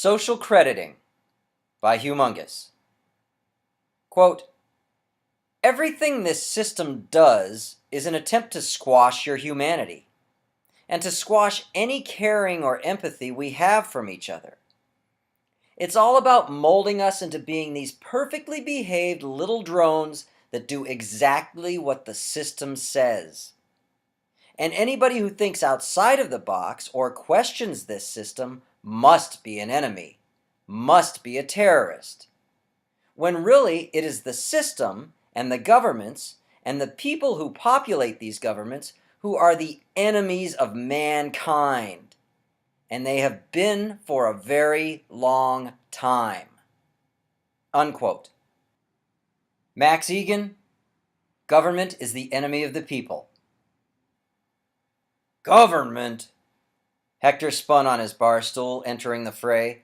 Social Crediting by Humongous. Quote, everything this system does is an attempt to squash your humanity, and to squash any caring or empathy we have from each other. It's all about molding us into being these perfectly behaved little drones that do exactly what the system says. And anybody who thinks outside of the box or questions this system must be an enemy, must be a terrorist. When really it is the system and the governments and the people who populate these governments who are the enemies of mankind. And they have been for a very long time. Unquote. Max Egan, government is the enemy of the people. Government? Hector spun on his bar stool, entering the fray.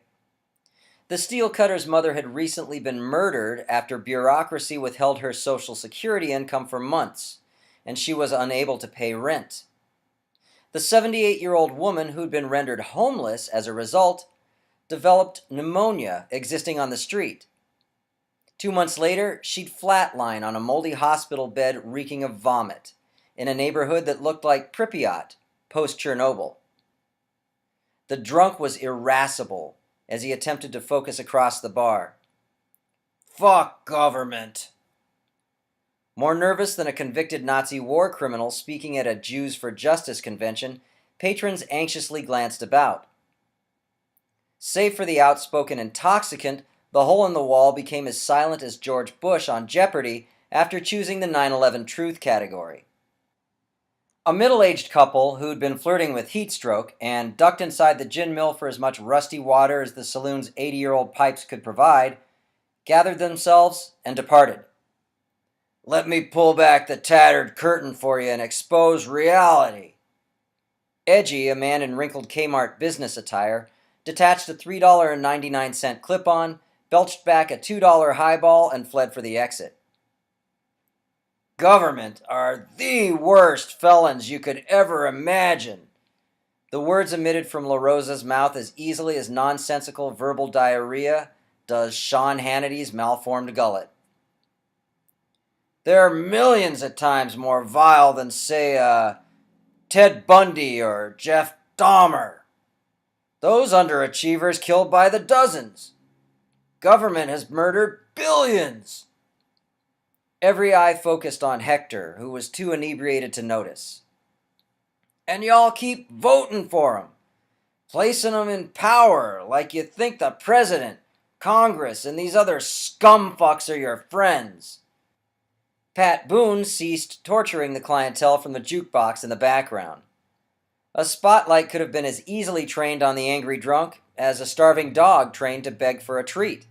The steel cutter's mother had recently been murdered after bureaucracy withheld her Social Security income for months, and she was unable to pay rent. The 78-year-old woman, who'd been rendered homeless as a result, developed pneumonia existing on the street. 2 months later, she'd flatline on a moldy hospital bed reeking of vomit in a neighborhood that looked like Pripyat, post-Chernobyl. The drunk was irascible as he attempted to focus across the bar. Fuck government! More nervous than a convicted Nazi war criminal speaking at a Jews for Justice convention, patrons anxiously glanced about. Save for the outspoken intoxicant, the hole in the wall became as silent as George Bush on Jeopardy after choosing the 9/11 truth category. A middle-aged couple who'd been flirting with heat stroke and ducked inside the gin mill for as much rusty water as the saloon's 80-year-old pipes could provide, gathered themselves and departed. Let me pull back the tattered curtain for you and expose reality. Edgy, a man in wrinkled Kmart business attire, detached a $3.99 clip-on, belched back a $2 highball, and fled for the exit. Government are the worst felons you could ever imagine. The words emitted from La Rosa's mouth as easily as nonsensical verbal diarrhea does Sean Hannity's malformed gullet. They're millions of times more vile than, say, Ted Bundy or Jeff Dahmer. Those underachievers killed by the dozens. Government has murdered billions. Every eye focused on Hector, who was too inebriated to notice. And y'all keep voting for him, placing him in power like you think the president, Congress, and these other scumfucks are your friends. Pat Boone ceased torturing the clientele from the jukebox in the background. A spotlight could have been as easily trained on the angry drunk as a starving dog trained to beg for a treat.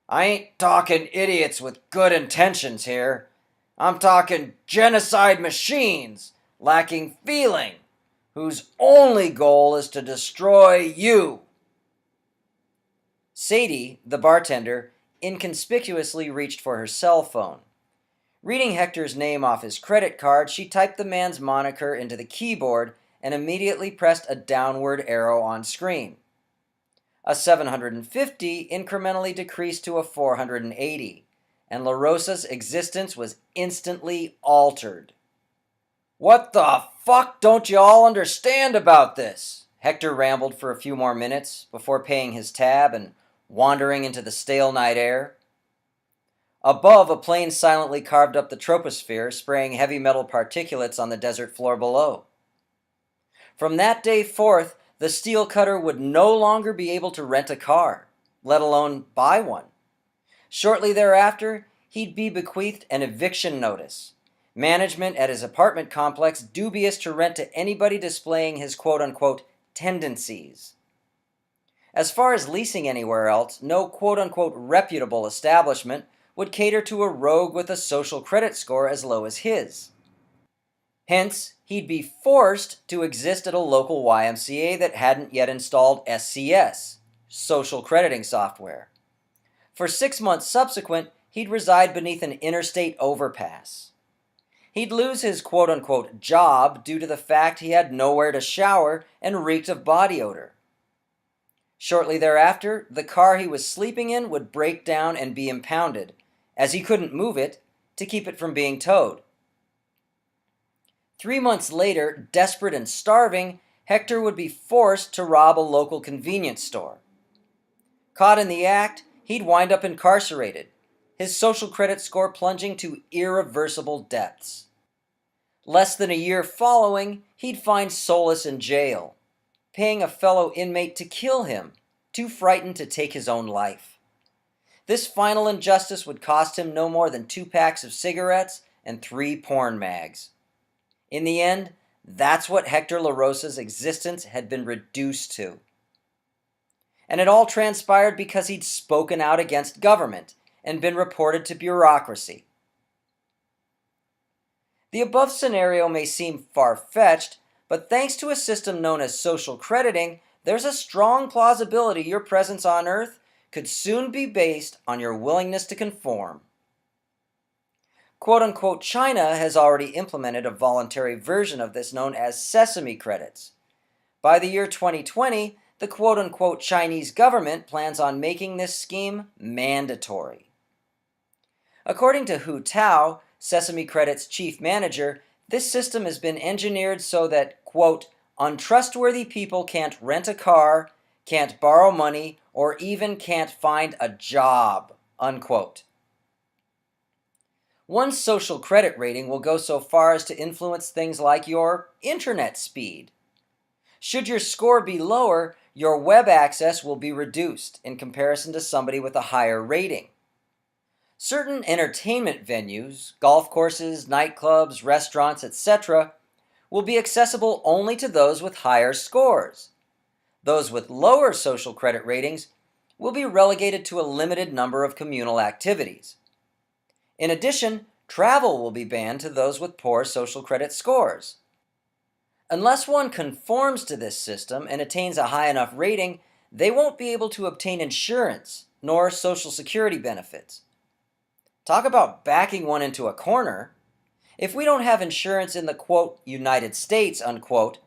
I ain't talking idiots with good intentions here. I'm talking genocide machines, lacking feeling, whose only goal is to destroy you. Sadie, the bartender, inconspicuously reached for her cell phone. Reading Hector's name off his credit card, she typed the man's moniker into the keyboard and immediately pressed a downward arrow on screen. A 750 incrementally decreased to a 480, and La Rosa's existence was instantly altered. What the fuck don't you all understand about this? Hector rambled for a few more minutes before paying his tab and wandering into the stale night air. Above, a plane silently carved up the troposphere, spraying heavy metal particulates on the desert floor below. From that day forth, the steel cutter would no longer be able to rent a car, let alone buy one. Shortly thereafter, he'd be bequeathed an eviction notice. Management at his apartment complex dubious to rent to anybody displaying his quote-unquote tendencies. As far as leasing anywhere else, no quote-unquote reputable establishment would cater to a rogue with a social credit score as low as his. Hence, he'd be forced to exist at a local YMCA that hadn't yet installed SCS, social crediting software. For 6 months subsequent, he'd reside beneath an interstate overpass. He'd lose his quote-unquote job due to the fact he had nowhere to shower and reeked of body odor. Shortly thereafter, the car he was sleeping in would break down and be impounded, as he couldn't move it to keep it from being towed. 3 months later, desperate and starving, Hector would be forced to rob a local convenience store. Caught in the act, he'd wind up incarcerated, his social credit score plunging to irreversible depths. Less than a year following, he'd find solace in jail, paying a fellow inmate to kill him, too frightened to take his own life. This final injustice would cost him no more than 2 packs of cigarettes and 3 porn mags. In the end, that's what Hector LaRosa's existence had been reduced to. And it all transpired because he'd spoken out against government and been reported to bureaucracy. The above scenario may seem far-fetched, but thanks to a system known as social crediting, there's a strong plausibility your presence on Earth could soon be based on your willingness to conform. Quote-unquote China has already implemented a voluntary version of this known as sesame credits. By the year 2020, the quote-unquote Chinese government plans on making this scheme mandatory. According to Hu Tao, Sesame Credit's chief manager, this system has been engineered so that, quote, untrustworthy people can't rent a car, can't borrow money, or even can't find a job, unquote. One social credit rating will go so far as to influence things like your internet speed. Should your score be lower, your web access will be reduced in comparison to somebody with a higher rating. Certain entertainment venues, golf courses, nightclubs, restaurants, etc., will be accessible only to those with higher scores. Those with lower social credit ratings will be relegated to a limited number of communal activities. In addition, travel will be banned to those with poor social credit scores. Unless one conforms to this system and attains a high enough rating, they won't be able to obtain insurance nor Social Security benefits. Talk about backing one into a corner. If we don't have insurance in the, quote, United States, unquote,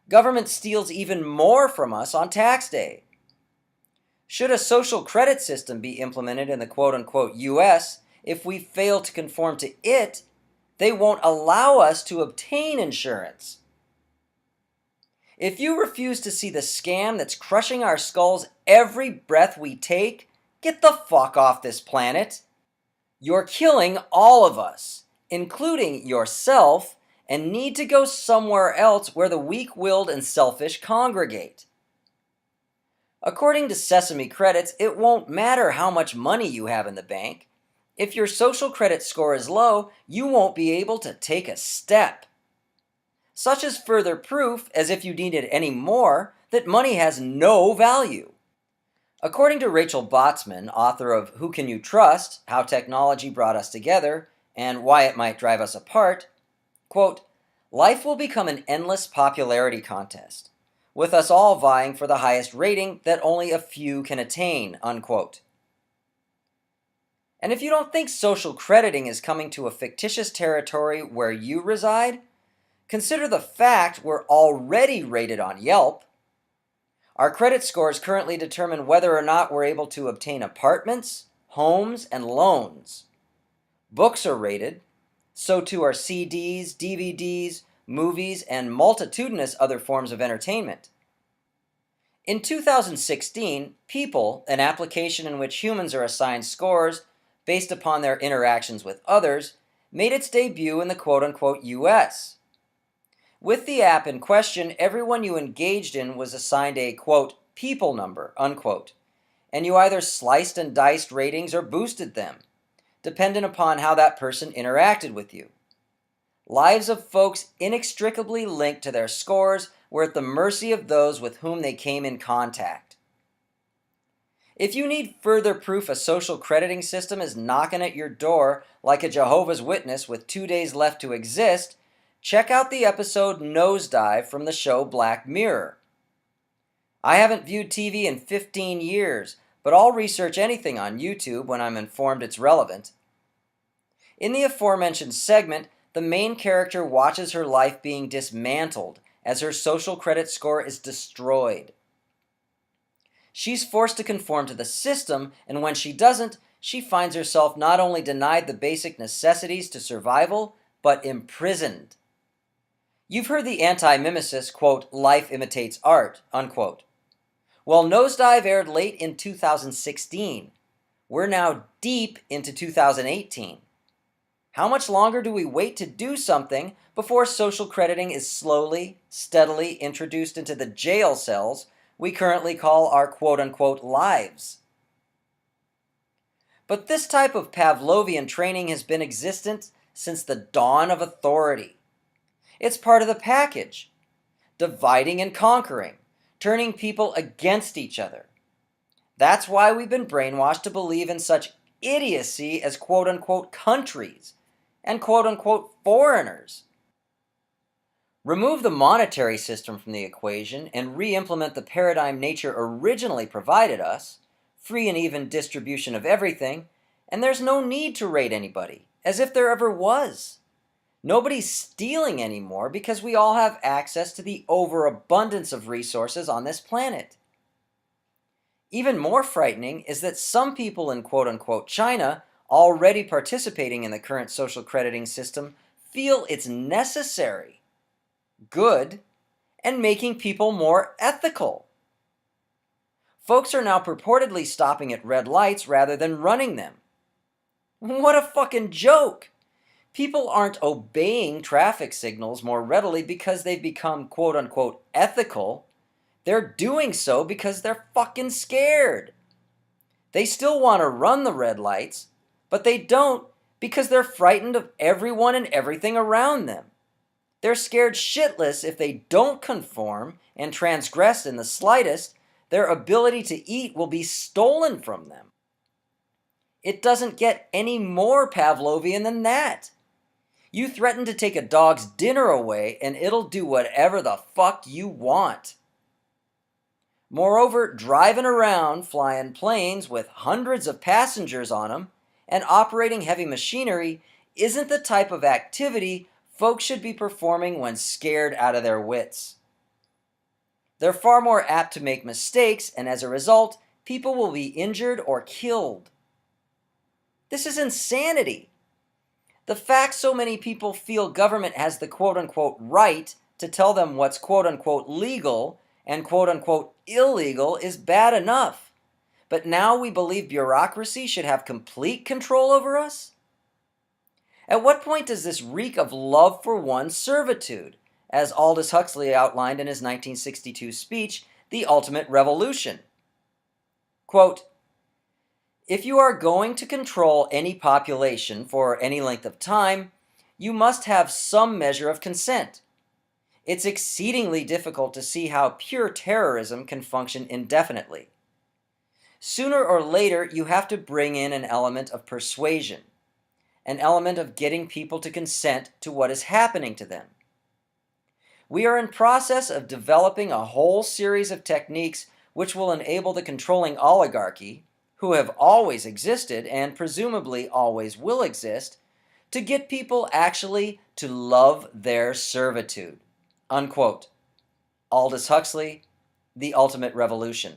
government steals even more from us on tax day. Should a social credit system be implemented in the quote-unquote U.S., if we fail to conform to it, they won't allow us to obtain insurance. If you refuse to see the scam that's crushing our skulls every breath we take, get the fuck off this planet. You're killing all of us, including yourself, and need to go somewhere else where the weak-willed and selfish congregate. According to Sesame Credits, it won't matter how much money you have in the bank. If your social credit score is low, you won't be able to take a step. Such is further proof, as if you needed any more, that money has no value. According to Rachel Botsman, author of Who Can You Trust? How Technology Brought Us Together, and Why It Might Drive Us Apart, quote, life will become an endless popularity contest, with us all vying for the highest rating that only a few can attain, unquote. And if you don't think social crediting is coming to a fictitious territory where you reside, consider the fact we're already rated on Yelp. Our credit scores currently determine whether or not we're able to obtain apartments, homes, and loans. Books are rated, so too are CDs, DVDs, movies, and multitudinous other forms of entertainment. In 2016, People, an application in which humans are assigned scores based upon their interactions with others, made its debut in the quote-unquote US. With the app in question, everyone you engaged in was assigned a, quote, people number, unquote, and you either sliced and diced ratings or boosted them, dependent upon how that person interacted with you. Lives of folks inextricably linked to their scores were at the mercy of those with whom they came in contact. If you need further proof a social crediting system is knocking at your door like a Jehovah's Witness with 2 days left to exist, check out the episode Nosedive from the show Black Mirror. I haven't viewed TV in 15 years, but I'll research anything on YouTube when I'm informed it's relevant. In the aforementioned segment, the main character watches her life being dismantled as her social credit score is destroyed. She's forced to conform to the system, and when she doesn't, she finds herself not only denied the basic necessities to survival, but imprisoned. You've heard the anti-mimesis, quote, life imitates art, unquote. Well, Nosedive aired late in 2016. We're now deep into 2018. How much longer do we wait to do something before social crediting is slowly, steadily introduced into the jail cells we currently call our quote-unquote lives? But this type of Pavlovian training has been existent since the dawn of authority. It's part of the package, dividing and conquering, turning people against each other. That's why we've been brainwashed to believe in such idiocy as quote-unquote countries and quote-unquote foreigners. Remove the monetary system from the equation and re-implement the paradigm nature originally provided us, free and even distribution of everything, and there's no need to rate anybody, as if there ever was. Nobody's stealing anymore because we all have access to the overabundance of resources on this planet. Even more frightening is that some people in quote-unquote China already participating in the current social crediting system feel it's necessary, good, and making people more ethical. Folks are now purportedly stopping at red lights rather than running them. What a fucking joke! People aren't obeying traffic signals more readily because they've become quote-unquote ethical. They're doing so because they're fucking scared. They still want to run the red lights, but they don't because they're frightened of everyone and everything around them. They're scared shitless if they don't conform and transgress in the slightest, their ability to eat will be stolen from them. It doesn't get any more Pavlovian than that. You threaten to take a dog's dinner away and it'll do whatever the fuck you want. Moreover, driving around, flying planes with hundreds of passengers on them, and operating heavy machinery isn't the type of activity folks should be performing when scared out of their wits. They're far more apt to make mistakes, and as a result, people will be injured or killed. This is insanity. The fact so many people feel government has the quote-unquote right to tell them what's quote-unquote legal and quote-unquote illegal is bad enough. But now we believe bureaucracy should have complete control over us? At what point does this reek of love for one's servitude, as Aldous Huxley outlined in his 1962 speech, The Ultimate Revolution? Quote, if you are going to control any population for any length of time, you must have some measure of consent. It's exceedingly difficult to see how pure terrorism can function indefinitely. Sooner or later, you have to bring in an element of persuasion, an element of getting people to consent to what is happening to them. We are in process of developing a whole series of techniques which will enable the controlling oligarchy, who have always existed and presumably always will exist, to get people actually to love their servitude. Unquote. Aldous Huxley, The Ultimate Revolution.